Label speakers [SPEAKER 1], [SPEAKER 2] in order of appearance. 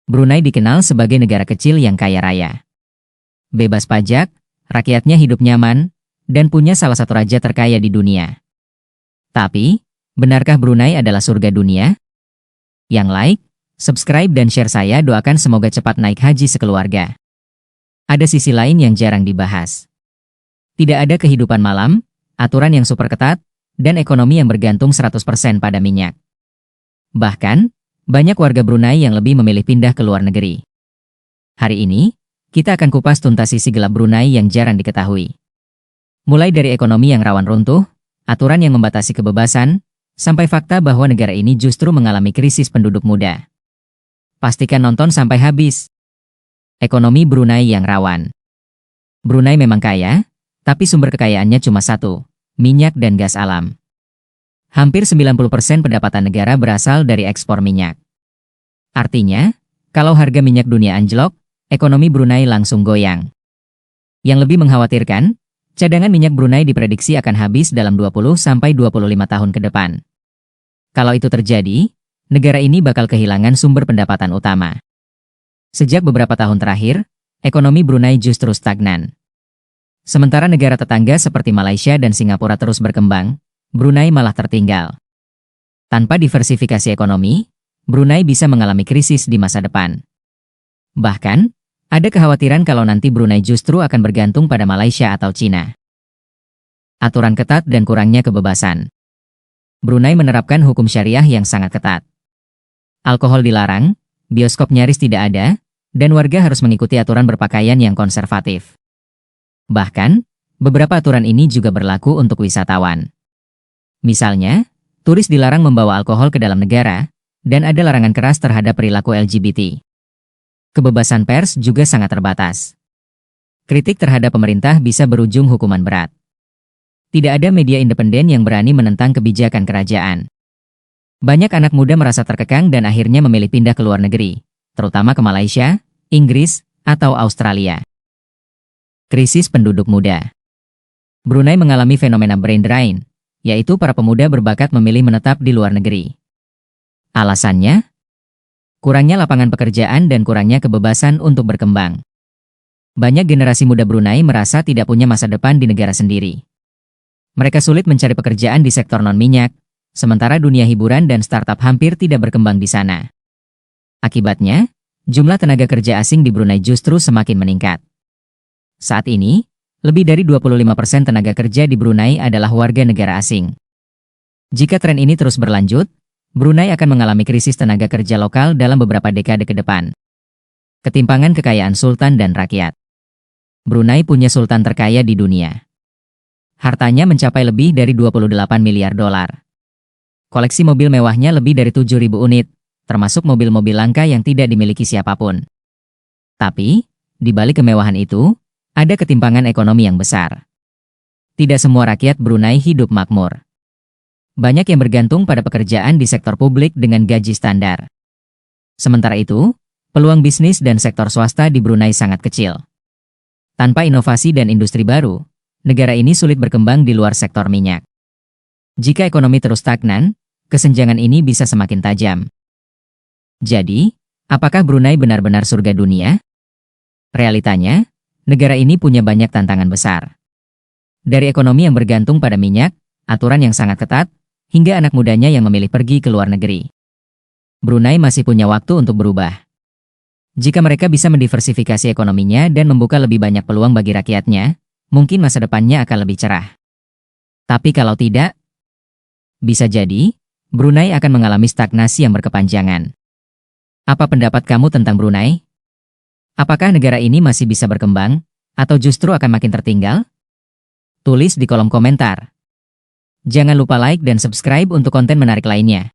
[SPEAKER 1] Brunei dikenal sebagai negara kecil yang kaya raya. Bebas pajak, rakyatnya hidup nyaman, dan punya salah satu raja terkaya di dunia. Tapi, benarkah Brunei adalah surga dunia? Yang like, subscribe dan share saya doakan semoga cepat naik haji sekeluarga. Ada sisi lain yang jarang dibahas. Tidak ada kehidupan malam, aturan yang super ketat, dan ekonomi yang bergantung 100% pada minyak. Bahkan, banyak warga Brunei yang lebih memilih pindah ke luar negeri. Hari ini, kita akan kupas tuntas sisi gelap Brunei yang jarang diketahui. Mulai dari ekonomi yang rawan runtuh, aturan yang membatasi kebebasan, sampai fakta bahwa negara ini justru mengalami krisis penduduk muda. Pastikan nonton sampai habis. Ekonomi Brunei yang rawan. Brunei memang kaya, tapi sumber kekayaannya cuma satu, minyak dan gas alam. Hampir 90% pendapatan negara berasal dari ekspor minyak. Artinya, kalau harga minyak dunia anjlok, ekonomi Brunei langsung goyang. Yang lebih mengkhawatirkan, cadangan minyak Brunei diprediksi akan habis dalam 20-25 tahun ke depan. Kalau itu terjadi, negara ini bakal kehilangan sumber pendapatan utama. Sejak beberapa tahun terakhir, ekonomi Brunei justru stagnan. Sementara negara tetangga seperti Malaysia dan Singapura terus berkembang, Brunei malah tertinggal. Tanpa diversifikasi ekonomi, Brunei bisa mengalami krisis di masa depan. Bahkan, ada kekhawatiran kalau nanti Brunei justru akan bergantung pada Malaysia atau Cina. Aturan ketat dan kurangnya kebebasan. Brunei menerapkan hukum syariah yang sangat ketat. Alkohol dilarang, bioskop nyaris tidak ada, dan warga harus mengikuti aturan berpakaian yang konservatif. Bahkan, beberapa aturan ini juga berlaku untuk wisatawan. Misalnya, turis dilarang membawa alkohol ke dalam negara, dan ada larangan keras terhadap perilaku LGBT. Kebebasan pers juga sangat terbatas. Kritik terhadap pemerintah bisa berujung hukuman berat. Tidak ada media independen yang berani menentang kebijakan kerajaan. Banyak anak muda merasa terkekang dan akhirnya memilih pindah ke luar negeri, terutama ke Malaysia, Inggris, atau Australia. Krisis penduduk muda. Brunei mengalami fenomena brain drain, yaitu para pemuda berbakat memilih menetap di luar negeri. Alasannya? Kurangnya lapangan pekerjaan dan kurangnya kebebasan untuk berkembang. Banyak generasi muda Brunei merasa tidak punya masa depan di negara sendiri. Mereka sulit mencari pekerjaan di sektor non-minyak, sementara dunia hiburan dan startup hampir tidak berkembang di sana. Akibatnya, jumlah tenaga kerja asing di Brunei justru semakin meningkat. Saat ini, lebih dari 25% tenaga kerja di Brunei adalah warga negara asing. Jika tren ini terus berlanjut, Brunei akan mengalami krisis tenaga kerja lokal dalam beberapa dekade ke depan. Ketimpangan kekayaan sultan dan rakyat. Brunei punya sultan terkaya di dunia. Hartanya mencapai lebih dari 28 miliar dolar. Koleksi mobil mewahnya lebih dari 7.000 unit, termasuk mobil-mobil langka yang tidak dimiliki siapapun. Tapi, di balik kemewahan itu, ada ketimpangan ekonomi yang besar. Tidak semua rakyat Brunei hidup makmur. Banyak yang bergantung pada pekerjaan di sektor publik dengan gaji standar. Sementara itu, peluang bisnis dan sektor swasta di Brunei sangat kecil. Tanpa inovasi dan industri baru, negara ini sulit berkembang di luar sektor minyak. Jika ekonomi terus stagnan, kesenjangan ini bisa semakin tajam. Jadi, apakah Brunei benar-benar surga dunia? Realitanya, negara ini punya banyak tantangan besar. Dari ekonomi yang bergantung pada minyak, aturan yang sangat ketat, hingga anak mudanya yang memilih pergi ke luar negeri. Brunei masih punya waktu untuk berubah. Jika mereka bisa mendiversifikasi ekonominya dan membuka lebih banyak peluang bagi rakyatnya, mungkin masa depannya akan lebih cerah. Tapi kalau tidak, bisa jadi, Brunei akan mengalami stagnasi yang berkepanjangan. Apa pendapat kamu tentang Brunei? Apakah negara ini masih bisa berkembang, atau justru akan makin tertinggal? Tulis di kolom komentar. Jangan lupa like dan subscribe untuk konten menarik lainnya.